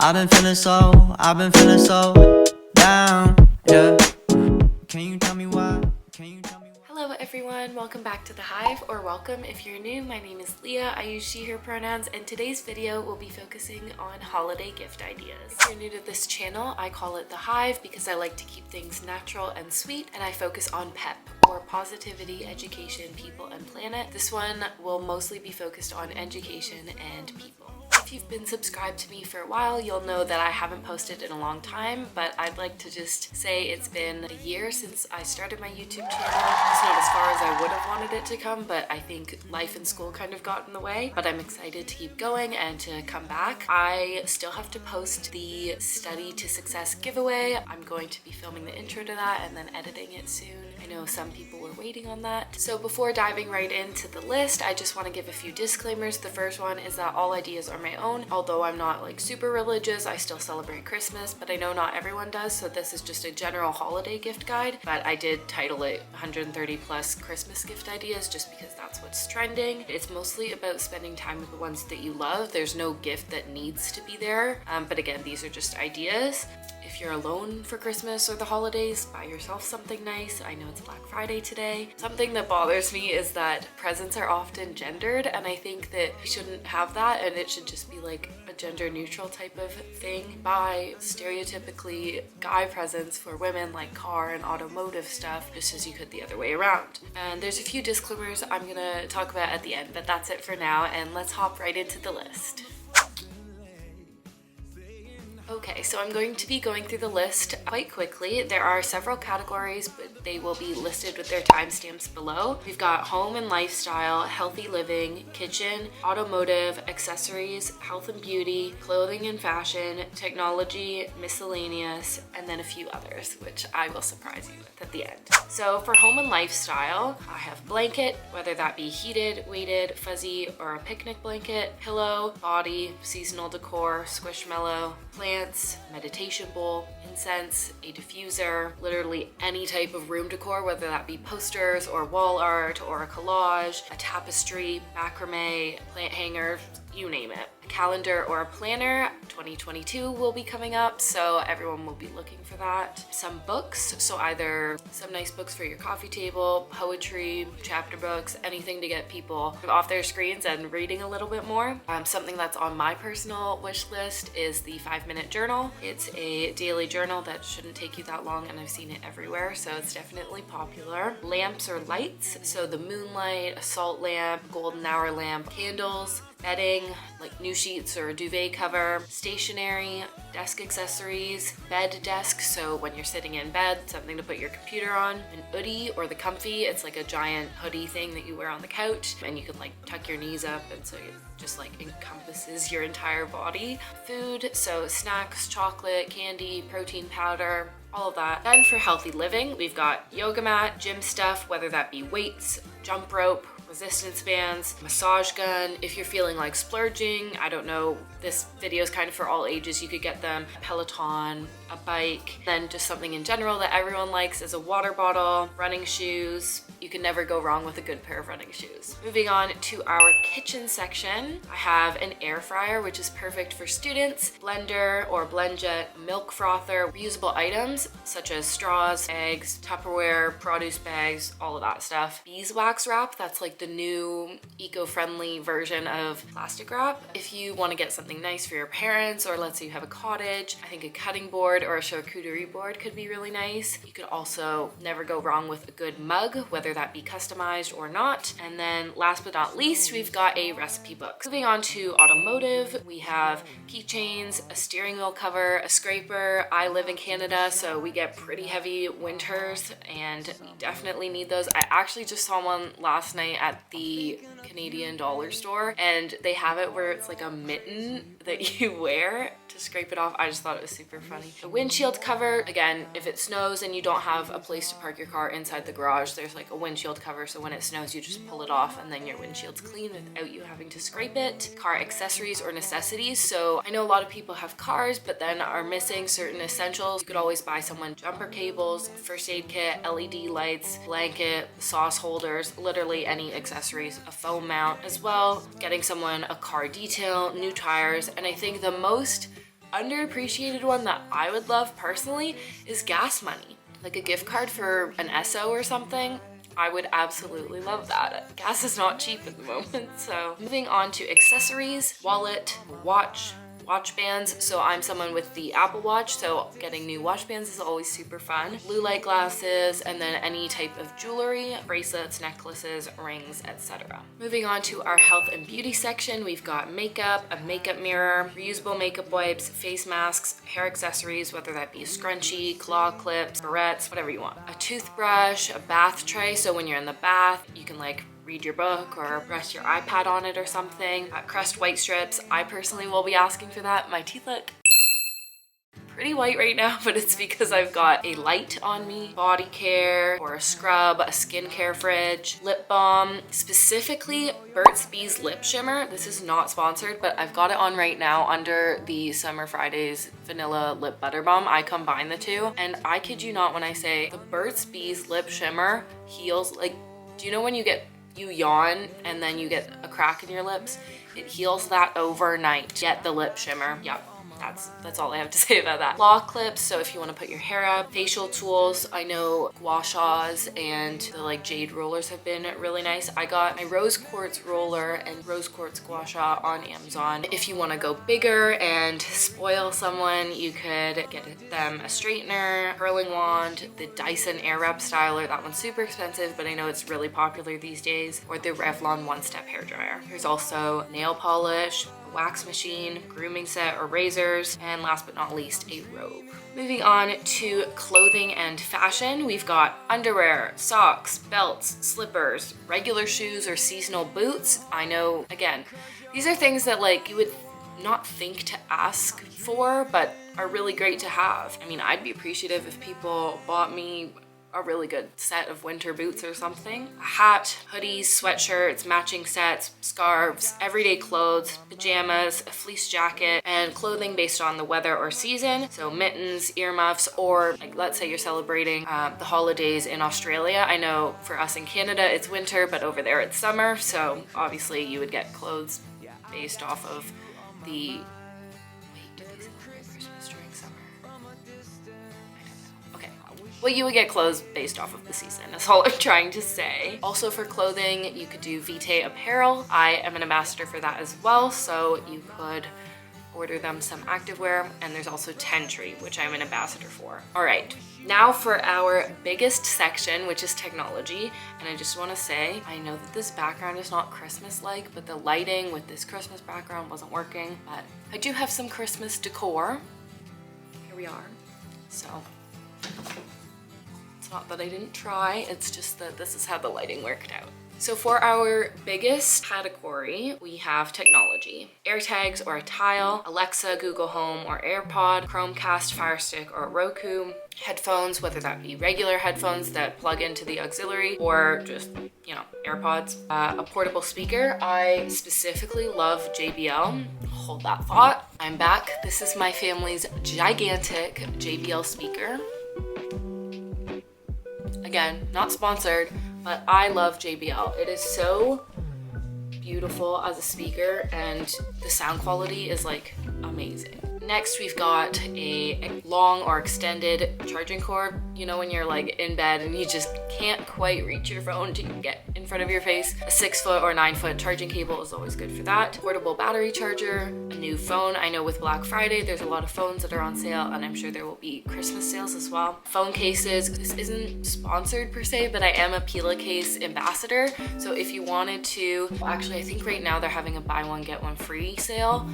I've been feeling so down, yeah. Can you tell me why? Hello everyone, welcome back to The Hive, or welcome if you're new. My name is Leah, I use she, her pronouns, and today's video will be focusing on holiday gift ideas. If you're new to this channel, I call it The Hive because I like to keep things natural and sweet, and I focus on PEP, or positivity, education, people, and planet. This one will mostly be focused on education and people. If you've been subscribed to me for a while, you'll know that I haven't posted in a long time, but I'd like to just say it's been a year since I started my YouTube channel. It's not as far as I would have wanted it to come, but I think life and school kind of got in the way, but I'm excited to keep going and to come back. I still have to post the Study to Success giveaway. I'm going to be filming the intro to that and then editing it soon. I know some people were waiting on that. So before diving right into the list, I just want to give a few disclaimers. The first one is that all ideas are my own. Although I'm not like super religious, I still celebrate Christmas, but I know not everyone does, so this is just a general holiday gift guide. But I did title it 130 plus Christmas gift ideas just because that's what's trending. It's mostly about spending time with the ones that you love. There's no gift that needs to be there, but again, these are just ideas. If you're alone for Christmas or the holidays, buy yourself something nice. I know it's Black Friday today. Something that bothers me is that presents are often gendered, and I think that we shouldn't have that, and it should just be like a gender neutral type of thing. Buy stereotypically guy presents for women, like car and automotive stuff, just as you could the other way around. And there's a few disclaimers I'm gonna talk about at the end, but that's it for now, and let's hop right into the list. Okay, so I'm going to be going through the list quite quickly. There are several categories, but they will be listed with their timestamps below. We've got home and lifestyle, healthy living, kitchen, automotive, accessories, health and beauty, clothing and fashion, technology, miscellaneous, and then a few others, which I will surprise you with at the end. So for home and lifestyle, I have blanket, whether that be heated, weighted, fuzzy, or a picnic blanket, pillow, body, seasonal decor, squishmallow, plants, meditation bowl, incense, a diffuser, literally any type of room decor, whether that be posters or wall art or a collage, a tapestry, macrame, plant hanger, you name it. A calendar or a planner. 2022 will be coming up, so everyone will be looking for that. Some books, so either some nice books for your coffee table, poetry, chapter books, anything to get people off their screens and reading a little bit more. Something that's on my personal wish list is the 5-minute journal. It's a daily journal that shouldn't take you that long, and I've seen it everywhere, so it's definitely popular. Lamps or lights, so the moonlight, a salt lamp, golden hour lamp, candles, bedding, like new sheets or a duvet cover, stationery, desk accessories, bed desk, so when you're sitting in bed, something to put your computer on, an hoodie or the comfy, it's like a giant hoodie thing that you wear on the couch, and you can like tuck your knees up, and so it just like encompasses your entire body. Food, so snacks, chocolate, candy, protein powder, all of that. Then for healthy living, we've got yoga mat, gym stuff, whether that be weights, jump rope, resistance bands, massage gun. If you're feeling like splurging, I don't know, this video is kind of for all ages. You could get them a Peloton, a bike, then just something in general that everyone likes is a water bottle, running shoes. You can never go wrong with a good pair of running shoes. Moving on to our kitchen section, I have an air fryer, which is perfect for students, blender or BlendJet, milk frother, reusable items such as straws, eggs, Tupperware, produce bags, all of that stuff. Beeswax wrap, that's like the new eco-friendly version of plastic wrap. If you want to get something nice for your parents, or let's say you have a cottage, I think a cutting board or a charcuterie board could be really nice. You could also never go wrong with a good mug, whether that be customized or not. And then last but not least, we've got a recipe book. Moving on to automotive, we have keychains, a steering wheel cover, a scraper. I live in Canada, so we get pretty heavy winters, and we definitely need those. I actually just saw one last night at the Canadian dollar store, and they have it where it's like a mitten that you wear to scrape it off. I just thought it was super funny. The windshield cover, again, if it snows and you don't have a place to park your car inside the garage, there's like a windshield cover, so when it snows you just pull it off and then your windshield's clean without you having to scrape it. Car accessories or necessities, so I know a lot of people have cars but then are missing certain essentials. You could always buy someone jumper cables, first aid kit, LED lights, blanket, sauce holders, literally any accessories, a phone mount as well, getting someone a car detail, new tires, and I think the most underappreciated one that I would love personally is gas money. Like a gift card for an Esso or something. I would absolutely love that. Gas is not cheap at the moment. So moving on to accessories, wallet, watch bands. So I'm someone with the Apple Watch, so getting new watch bands is always super fun. Blue light glasses, and then any type of jewelry, bracelets, necklaces, rings, etc. Moving on to our health and beauty section, we've got makeup, a makeup mirror, reusable makeup wipes, face masks, hair accessories, whether that be a scrunchie, claw clips, barrettes, whatever you want. A toothbrush, a bath tray, so when you're in the bath, you can like read your book or rest your iPad on it or something. Crest white strips, I personally will be asking for that. My teeth look pretty white right now, but it's because I've got a light on me, body care or a scrub, a skincare fridge, lip balm, specifically Burt's Bees lip shimmer. This is not sponsored, but I've got it on right now under the Summer Fridays vanilla lip butter balm. I combine the two, and I kid you not when I say the Burt's Bees lip shimmer heals, like, do you know when you yawn and then you get a crack in your lips? It heals that overnight. Get the lip shimmer. Yep. That's all I have to say about that. Claw clips, so if you want to put your hair up. Facial tools, I know gua shas and the like jade rollers have been really nice. I got my rose quartz roller and rose quartz gua sha on Amazon. If you want to go bigger and spoil someone, you could get them a straightener, curling wand, the Dyson Airwrap styler. That one's super expensive, but I know it's really popular these days. Or the Revlon one-step hairdryer. There's also nail polish, wax machine, grooming set or razors, and last but not least, a robe. Moving on to clothing and fashion, we've got underwear, socks, belts, slippers, regular shoes or seasonal boots. I know, again, these are things that like you would not think to ask for, but are really great to have. I mean, I'd be appreciative if people bought me a really good set of winter boots or something. A hat, hoodies, sweatshirts, matching sets, scarves, everyday clothes, pajamas, a fleece jacket, and clothing based on the weather or season. So mittens, earmuffs, or like let's say you're celebrating the holidays in Australia. I know for us in Canada it's winter, but over there it's summer. So obviously you would get clothes based off of the well, you would get clothes based off of the season. That's all I'm trying to say. Also for clothing, you could do Vitae apparel. I am an ambassador for that as well, so you could order them some activewear. And there's also Tentree, which I'm an ambassador for. All right, now for our biggest section, which is technology. And I just want to say, I know that this background is not Christmas-like, but the lighting with this Christmas background wasn't working. But I do have some Christmas decor. Here we are. So it's not that I didn't try, it's just that this is how the lighting worked out. So for our biggest category, we have technology. AirTags or a Tile, Alexa, Google Home or AirPod, Chromecast, Fire Stick or Roku, headphones, whether that be regular headphones that plug into the auxiliary or just, you know, AirPods, a portable speaker. I specifically love JBL. Hold that thought. I'm back. This is my family's gigantic JBL speaker. Again, not sponsored, but I love JBL. It is so beautiful as a speaker and the sound quality is like amazing. Next, we've got a long or extended charging cord. You know, when you're like in bed and you just can't quite reach your phone to get in front of your face. A 6-foot or 9-foot charging cable is always good for that. Portable battery charger, a new phone. I know with Black Friday, there's a lot of phones that are on sale, and I'm sure there will be Christmas sales as well. Phone cases. This isn't sponsored per se, but I am a Pela case ambassador. So if you wanted to, well, actually, I think right now they're having a buy one, get one free sale.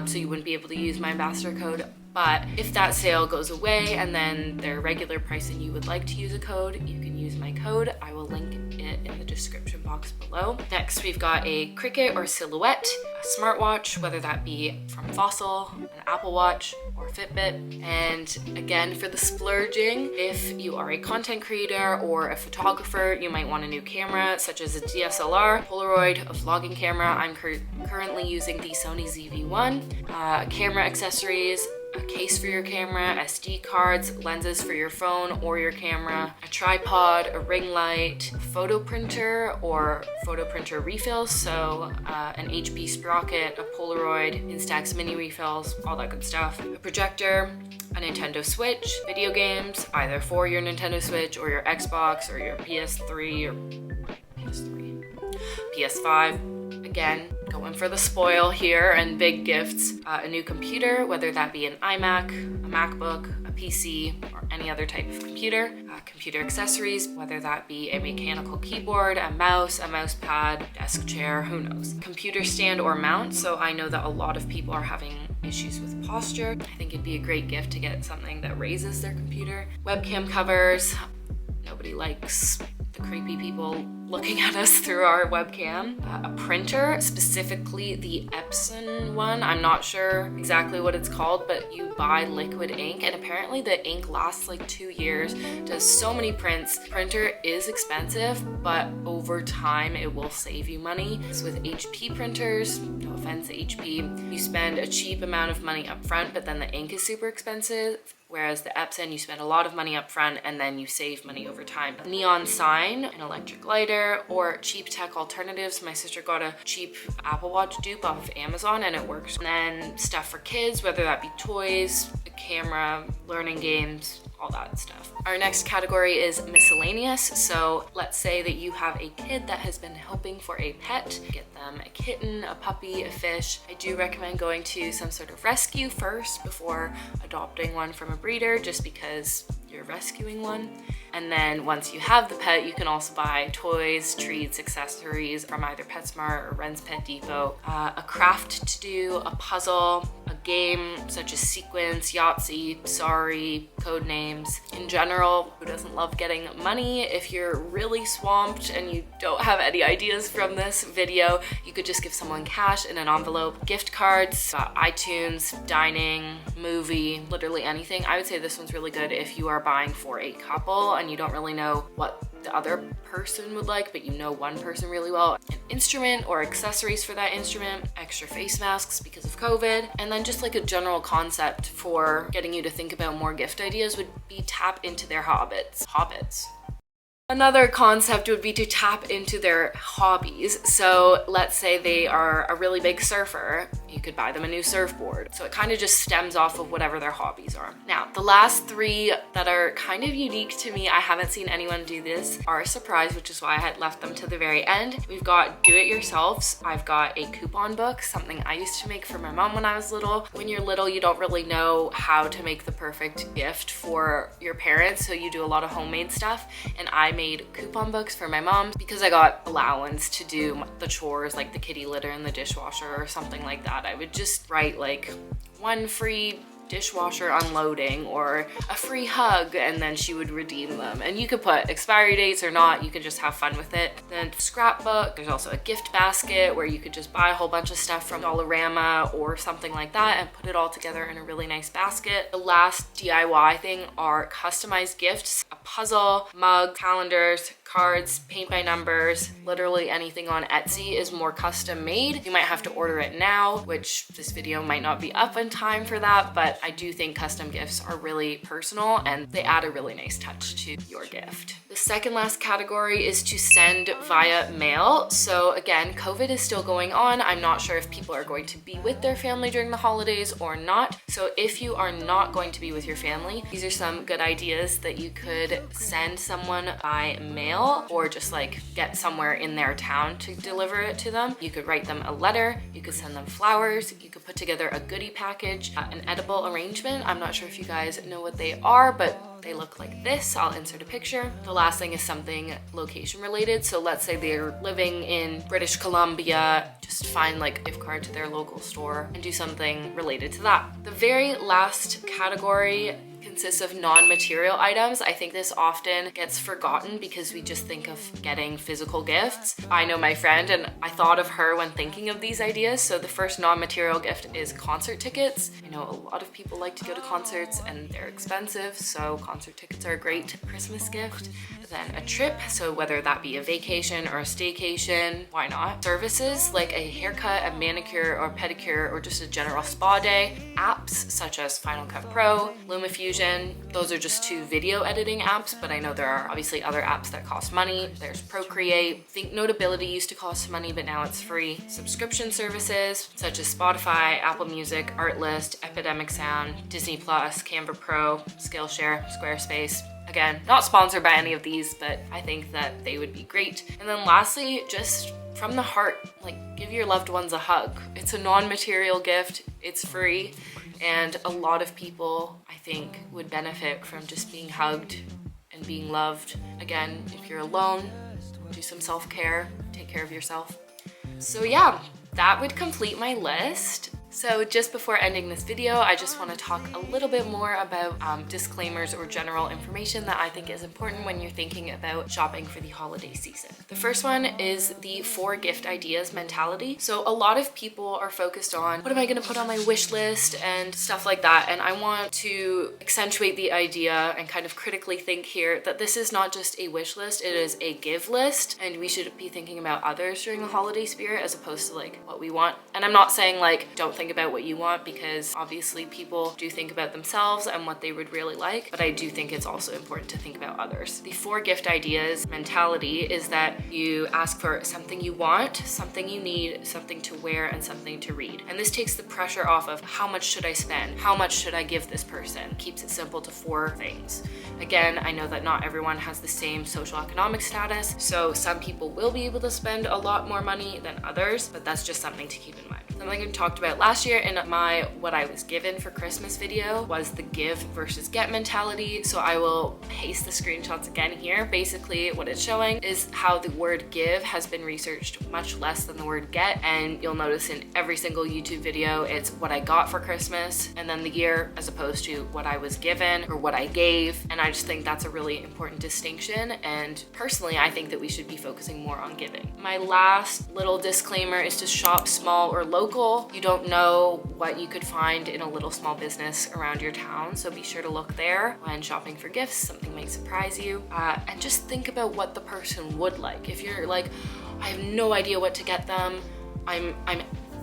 So you wouldn't be able to use my ambassador code. But if that sale goes away and then their regular price and you would like to use a code, you can use my code. I will link it in the description box below. Next, we've got a Cricut or Silhouette, a smartwatch, whether that be from Fossil, an Apple Watch, or Fitbit. And again, for the splurging, if you are a content creator or a photographer, you might want a new camera, such as a DSLR, Polaroid, a vlogging camera. I'm currently using the Sony ZV-1. Camera accessories, a case for your camera, SD cards, lenses for your phone or your camera, a tripod, a ring light, a photo printer or photo printer refills, so an HP sprocket, a Polaroid, Instax mini refills, all that good stuff, a projector, a Nintendo Switch, video games, either for your Nintendo Switch or your Xbox or your PS3 or PS5. Again, going for the spoil here and big gifts. A new computer, whether that be an iMac, a MacBook, a PC, or any other type of computer. Computer accessories, whether that be a mechanical keyboard, a mouse pad, desk chair, who knows. Computer stand or mount, so I know that a lot of people are having issues with posture. I think it'd be a great gift to get something that raises their computer. Webcam covers. Nobody likes the creepy people looking at us through our webcam. A printer, specifically the Epson one. I'm not sure exactly what it's called, but you buy liquid ink and apparently the ink lasts like 2 years, does so many prints. Printer is expensive, but over time it will save you money. So with HP printers, no offense HP, you spend a cheap amount of money up front, but then the ink is super expensive. Whereas the Epson, you spend a lot of money up front and then you save money over time. A neon sign, an electric lighter, or cheap tech alternatives. My sister got a cheap Apple Watch dupe off of Amazon and it works. And then stuff for kids, whether that be toys, a camera, learning games, all that stuff. Our next category is miscellaneous. So let's say that you have a kid that has been hoping for a pet. Get them a kitten, a puppy, a fish. I do recommend going to some sort of rescue first before adopting one from a breeder, just because you're rescuing one. And then once you have the pet, you can also buy toys, treats, accessories from either PetSmart or Ren's Pet Depot. A craft to do, a puzzle, a game such as Sequence, Yahtzee, Sorry, Codenames. In general, who doesn't love getting money? If you're really swamped and you don't have any ideas from this video, you could just give someone cash in an envelope. Gift cards, iTunes, dining, movie, literally anything. I would say this one's really good if you are buying for a couple and you don't really know what the other person would like, but you know one person really well. An instrument or accessories for that instrument, extra face masks because of COVID, and then just like a general concept for getting you to think about more gift ideas would be tap into their hobbits. Another concept would be to tap into their hobbies. So let's say they are a really big surfer. You could buy them a new surfboard. So it kind of just stems off of whatever their hobbies are. Now, the last three that are kind of unique to me, I haven't seen anyone do this, are a surprise, which is why I had left them to the very end. We've got do-it-yourselves. I've got a coupon book, something I used to make for my mom when I was little. When you're little, you don't really know how to make the perfect gift for your parents, so you do a lot of homemade stuff. And I made coupon books for my mom because I got allowance to do the chores like the kitty litter and the dishwasher or something like that. I would just write like one free dishwasher unloading or a free hug, and then she would redeem them. And you could put expiry dates or not, you could just have fun with it. Then scrapbook, there's also a gift basket where you could just buy a whole bunch of stuff from Dollarama or something like that and put it all together in a really nice basket. The last DIY thing are customized gifts, a puzzle, mug, calendars, cards, paint by numbers, literally anything on Etsy is more custom made. You might have to order it now, which this video might not be up in time for that, but I do think custom gifts are really personal and they add a really nice touch to your gift. The second last category is to send via mail. So again, COVID is still going on. I'm not sure if people are going to be with their family during the holidays or not. So if you are not going to be with your family, these are some good ideas that you could send someone by mail or just like get somewhere in their town to deliver it to them. You could write them a letter, you could send them flowers, you could put together a goodie package, an edible arrangement. I'm not sure if you guys know what they are, but they look like this. I'll insert a picture. The last thing is something location related. So let's say they're living in British Columbia, just find like a gift card to their local store and do something related to that. The very last category consists of non-material items. I think this often gets forgotten because we just think of getting physical gifts. I know my friend and I thought of her when thinking of these ideas. So the first non-material gift is concert tickets. I know a lot of people like to go to concerts and they're expensive, so concert tickets are a great Christmas gift. Then a trip, so whether that be a vacation or a staycation, why not? Services like a haircut, a manicure or pedicure, or just a general spa day. Apps such as Final Cut Pro, LumaFusion, those are just 2 video editing apps, but I know there are obviously other apps that cost money. There's Procreate. I think Notability used to cost money, but now it's free. Subscription services such as Spotify, Apple Music, Artlist, Epidemic Sound, Disney Plus, Canva Pro, Skillshare, Squarespace. Again, not sponsored by any of these, but I think that they would be great. And then lastly, just from the heart, like give your loved ones a hug. It's a non-material gift, it's free, and a lot of people, I think, would benefit from just being hugged and being loved. Again, if you're alone, do some self-care, take care of yourself. So yeah, that would complete my list. So just before ending this video, I just want to talk a little bit more about disclaimers or general information that I think is important when you're thinking about shopping for the holiday season. The first one is the 4 gift ideas mentality. So a lot of people are focused on what am I going to put on my wish list and stuff like that. And I want to accentuate the idea and kind of critically think here that this is not just a wish list, it is a give list. And we should be thinking about others during the holiday spirit as opposed to like what we want. And I'm not saying like don't think about what you want, because obviously people do think about themselves and what they would really like, but I do think it's also important to think about others. The 4 gift ideas mentality is that you ask for something you want, something you need, something to wear, and something to read. And this takes the pressure off of how much should I spend? How much should I give this person? Keeps it simple to 4 things. Again, I know that not everyone has the same social economic status, so some people will be able to spend a lot more money than others, but that's just something to keep in mind. Something I talked about last year in my what I was given for Christmas video was the give versus get mentality. So I will paste the screenshots again here. Basically what it's showing is how the word give has been researched much less than the word get, and you'll notice in every single YouTube video it's what I got for Christmas and then the year, as opposed to what I was given or what I gave. And I just think that's a really important distinction, and personally I think that we should be focusing more on giving. My last little disclaimer is to shop small or local. You don't know what you could find in a little small business around your town, so be sure to look there when shopping for gifts. Something might surprise you, and just think about what the person would like. If you're like, I have no idea what to get them, I'm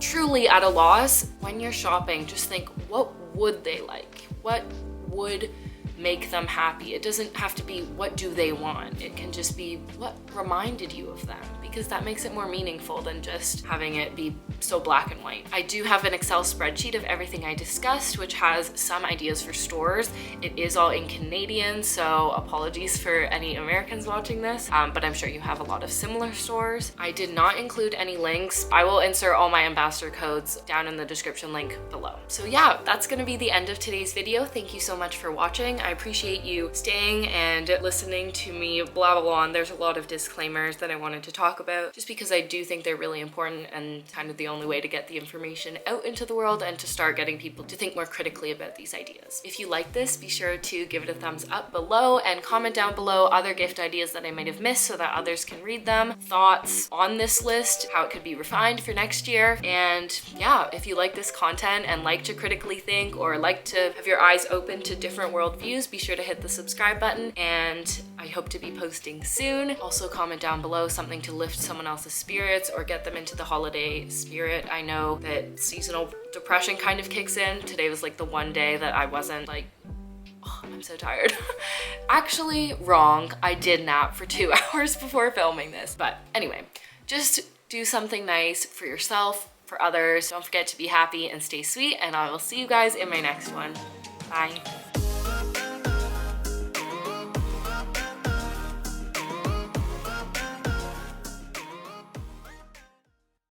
truly at a loss, when you're shopping, just think, what would they like? What would make them happy? It doesn't have to be what do they want. It can just be what reminded you of them, because that makes it more meaningful than just having it be so black and white. I do have an Excel spreadsheet of everything I discussed, which has some ideas for stores. It is all in Canadian, so apologies for any Americans watching this, but I'm sure you have a lot of similar stores. I did not include any links. I will insert all my ambassador codes down in the description link below. So yeah, that's gonna be the end of today's video. Thank you so much for watching. I appreciate you staying and listening to me blah blah blah. And there's a lot of disclaimers that I wanted to talk about, just because I do think they're really important and kind of the only way to get the information out into the world and to start getting people to think more critically about these ideas. If you like this, be sure to give it a thumbs up below and comment down below other gift ideas that I might have missed so that others can read them, thoughts on this list, how it could be refined for next year. And yeah, if you like this content and like to critically think or like to have your eyes open to different worldviews, be sure to hit the subscribe button, and I hope to be posting soon. Also comment down below something to lift someone else's spirits or get them into the holiday spirit. I know that seasonal depression kind of kicks in. Today was like the one day that I wasn't like, oh, I'm so tired. Actually, wrong. I did nap for 2 hours before filming this. But anyway, just do something nice for yourself, for others. Don't forget to be happy and stay sweet, and I will see you guys in my next one. Bye.